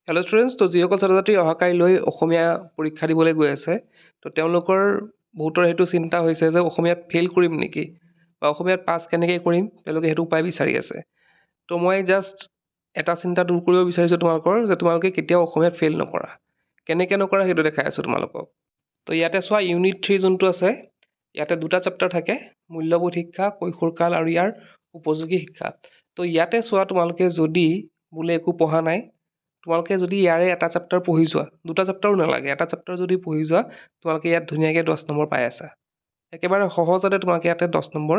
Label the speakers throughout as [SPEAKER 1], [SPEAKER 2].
[SPEAKER 1] Hello' students, তো যিসকল ছাত্ৰ ছাত্ৰী অহাকালিলৈ অসমীয়া পৰীক্ষা দিবলৈ গৈ আছে, তো তেওঁলোকৰ বহুতৰ সেইটো চিন্তা হৈছে যে অসমীয়াত ফেইল কৰিম নেকি বা অসমীয়াত পাছ কেনেকৈ কৰিম, তেওঁলোকে সেইটো উপায় বিচাৰি আছে। তো মই জাষ্ট এটা চিন্তা দূৰ কৰিব বিচাৰিছোঁ তোমালোকৰ, যে তোমালোকে কেতিয়াও অসমীয়াত ফেইল নকৰা। কেনেকৈ নকৰা সেইটো দেখাই আছোঁ তোমালোকক। তো ইয়াতে চোৱা, ইউনিট 3 যোনটো আছে, ইয়াতে দুটা চেপ্টাৰ থাকে, মূল্যবোধ শিক্ষা, কৈশোৰকাল আৰু ইয়াৰ উপযোগী শিক্ষা। তো ইয়াতে চোৱা, তোমালোকে যদি বোলে একো পঢ়া নাই, তোমালোকে যদি ইয়াৰে এটা চেপ্টাৰ পঢ়ি যোৱা, দুটা চেপ্টাৰো নালাগে, এটা চেপ্টাৰ যদি পঢ়ি যোৱা, তোমালোকে ইয়াত ধুনীয়াকৈ 10 নম্বৰ পাই আছা। একেবাৰে সহজতে তোমালোকে ইয়াতে 10 নম্বৰ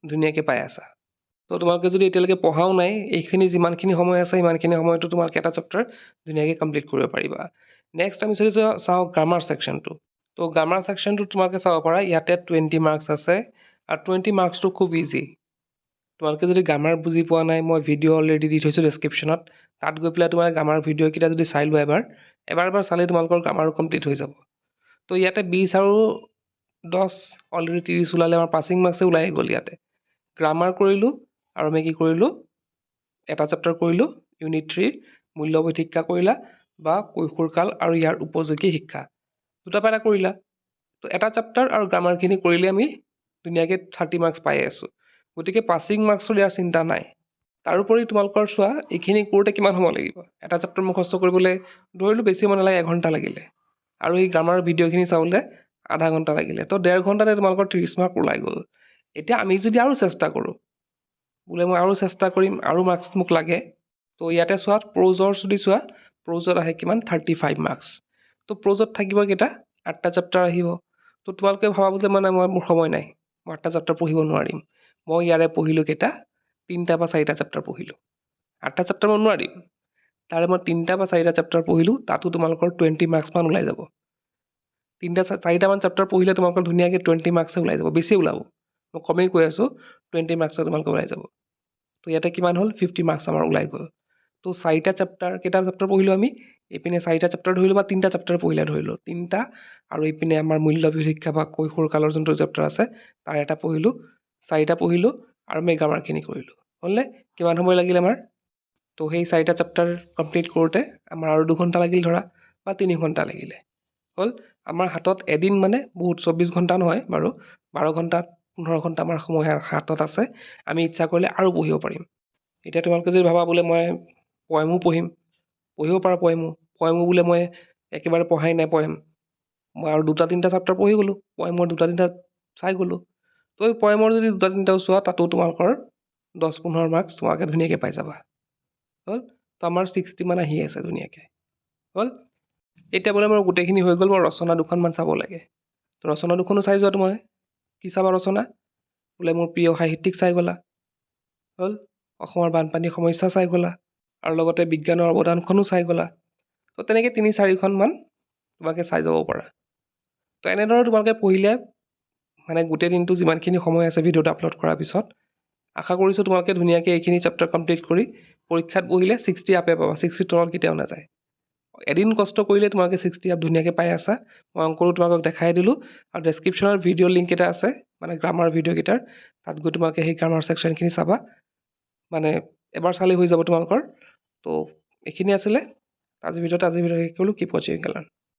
[SPEAKER 1] ধুনীয়াকৈ পাই আছা। তো তোমালোকে যদি এতিয়ালৈকে পঢ়াও নাই, এইখিনি যিমানখিনি সময় আছে সিমানখিনি সময়তো তোমালোকে এটা চেপ্টাৰ ধুনীয়াকৈ কমপ্লিট কৰিব পাৰিবা। নেক্সট আমি চাওঁ গ্ৰামাৰ ছেকশ্যনটো। তো গ্ৰামাৰ ছেকশ্যনটো তোমালোকে চাব পাৰা, ইয়াতে 20 মাৰ্কছ আছে আৰু 20 মাৰ্কছটো খুব ইজি। তোমালোকে যদি গ্ৰামাৰ বুজি পোৱা নাই, মই ভিডিঅ' অলৰেডি দি থৈছোঁ ডেছক্ৰিপশ্যনত, তাত গৈ পেলাই তোমাৰ গ্ৰামাৰ ভিডিঅ'কেইটা যদি চাই লোৱা এবাৰ চালে তোমালোকৰ গ্ৰামাৰো কমপ্লিট হৈ যাব। তো ইয়াতে 20 আৰু 10 অলৰেডি 30 ওলালে, আমাৰ পাছিং মাৰ্কছে ওলাই গ'ল ইয়াতে। গ্ৰামাৰ কৰিলোঁ আৰু আমি কি কৰিলোঁ, এটা চেপ্টাৰ কৰিলোঁ, ইউনিট 3 মূল্যবোধ শিক্ষা কৰিলা বা কৈশোৰকাল আৰু ইয়াৰ উপযোগী শিক্ষা, দুটা এটা কৰিলা। তো এটা চেপ্টাৰ আৰু গ্ৰামাৰখিনি কৰিলে আমি ধুনীয়াকৈ 30 মাৰ্কছ পাই আছোঁ। গতিকে পাছিং মাৰ্কছৰ ইয়াৰ চিন্তা নাই। তাৰোপৰি তোমালোকৰ চোৱা, এইখিনি কৰোঁতে কিমান সময় লাগিব, এটা চেপ্টাৰ মুখস্থ কৰিবলৈ ধৰিলোঁ বেছি সময় নালাগে, 1 ঘণ্টা লাগিলে, আৰু এই গ্ৰামাৰৰ ভিডিঅ'খিনি চাবলৈ আধা ঘণ্টা লাগিলে। তো 1.5 ঘণ্টাতে তোমালোকৰ 30 মাৰ্ক ওলাই গ'ল। এতিয়া আমি যদি আৰু চেষ্টা কৰোঁ, বোলে মই আৰু চেষ্টা কৰিম, আৰু মাৰ্কছ মোক লাগে, তো ইয়াতে চোৱা, প্ৰ'জৰ যদি চোৱা, প্ৰ'জত আহে কিমান, 35 মাৰ্কছ। তো প্ৰ'জত থাকিব কেইটা, 8টা চেপ্টাৰ আহিব। তো তোমালোকে ভাবা যে মানে মোৰ সময় নাই, মই 8টা চেপ্টাৰ পঢ়িব নোৱাৰিম। মই ইয়াৰে পঢ়িলোঁ কেইটা, 3টা বা 4টা চেপ্টাৰ পঢ়িলোঁ। 8টা চেপ্টাৰ মই নোৱাৰিম, তাৰে মই 3টা বা 4টা চেপ্টাৰ পঢ়িলোঁ, তাতো তোমালোকৰ 20 মাৰ্কছমান ওলাই যাব। 4টামান চেপ্টাৰ পঢ়িলে তোমালোকৰ ধুনীয়াকৈ 20 মাৰ্কছে ওলাই যাব, বেছি ওলাব, মই কমেই কৈ আছোঁ, 20 মাৰ্কছে তোমালোকৰ ওলাই যাব। তো ইয়াতে কিমান হ'ল, 50 মাৰ্কছ আমাৰ ওলাই গ'ল। তো 4টা চেপ্টাৰ, কেইটা চেপ্টাৰ পঢ়িলোঁ আমি, এইপিনে 4টা চেপ্টাৰ ধৰিলোঁ বা 3টা চেপ্টাৰ পঢ়িলে ধৰিলোঁ, 3টা, আৰু এইপিনে আমাৰ মূল্যবোধ শিক্ষা বা কৈশোৰকালৰ যোনটো চেপ্টাৰ আছে তাৰ এটা পঢ়িলোঁ, 4টা পঢ়িলোঁ, আৰু আমি গ্ৰামাৰখিনি কৰিলোঁ। হ'লনে? কিমান সময় লাগিল আমাৰ? তো সেই 4টা চেপ্টাৰ কমপ্লিট কৰোঁতে আমাৰ আৰু 2 ঘণ্টা লাগিল ধৰা, বা 3 ঘণ্টা লাগিলে। হ'ল, আমাৰ হাতত এদিন মানে বহুত 24 ঘণ্টা নহয় বাৰু, 12 ঘণ্টা 15 ঘণ্টা আমাৰ সময় হাতত আছে। আমি ইচ্ছা কৰিলে আৰু পঢ়িব পাৰিম। এতিয়া তোমালোকে যদি ভাবা বোলে মই পয়েমো পঢ়িম, পঢ়িব পাৰা পয়েমো বোলে মই একেবাৰে পঢ়াই নাই পয়েম, মই আৰু 2-3টা চেপ্টাৰ পঢ়ি গ'লোঁ, পয়েমৰ 2-3টা চাই গ'লোঁ। তো এই পয়েমৰ যদি 2-3টাও চোৱা, তাতো তোমালোকৰ 10-15 মাৰ্কছ তোমালোকে ধুনীয়াকৈ পাই যাবা। হ'ল, তো আমাৰ 60 মান আহি আছে ধুনীয়াকৈ। হ'ল, এতিয়া বোলে মোৰ গোটেইখিনি হৈ গ'ল, মই ৰচনা দুখনমান চাব লাগে। তো ৰচনা দুখনো চাই যোৱা তোমালোকে। কি চাবা ৰচনা? বোলে মোৰ প্ৰিয় সাহিত্যিক চাই গ'লা। হ'ল, অসমৰ বানপানীৰ সমস্যা চাই গ'লা, আৰু লগতে বিজ্ঞানৰ অৱদানখনো চাই গ'লা। তো তেনেকৈ 3-4খনমান তোমালোকে চাই যাব পাৰা। তো এনেদৰে তোমালোকে পঢ়িলে মানে গোটেই দিনটো যিমানখিনি সময় আছে ভিডিঅ'টো আপলোড কৰাৰ পিছত, আশা কৰিছোঁ তোমালোকে ধুনীয়াকৈ এইখিনি চেপ্টাৰ কমপ্লিট কৰি পৰীক্ষাত বহিলে 60 আপে পাবা, 60 তলত কেতিয়াও নাযায়। এদিন কষ্ট কৰিলে তোমালোকে 60 আপ ধুনীয়াকৈ পাই আছা। মই অংকটো তোমালোকক দেখাই দিলোঁ, আৰু ডেছক্ৰিপশ্যনৰ ভিডিঅ' লিংক এটা আছে, মানে গ্ৰামাৰ ভিডিঅ'কেইটাৰ, তাত গৈ তোমালোকে সেই গ্ৰামাৰ ছেকশ্যনখিনি চাবা, মানে এবাৰ চালেই হৈ যাব তোমালোকৰ। তো এইখিনি আছিলে আজিৰ ভিডিঅ'ত শেষ কৰিলোঁ। কিপ ৱাচিং, এনকে লাৰ্ণ।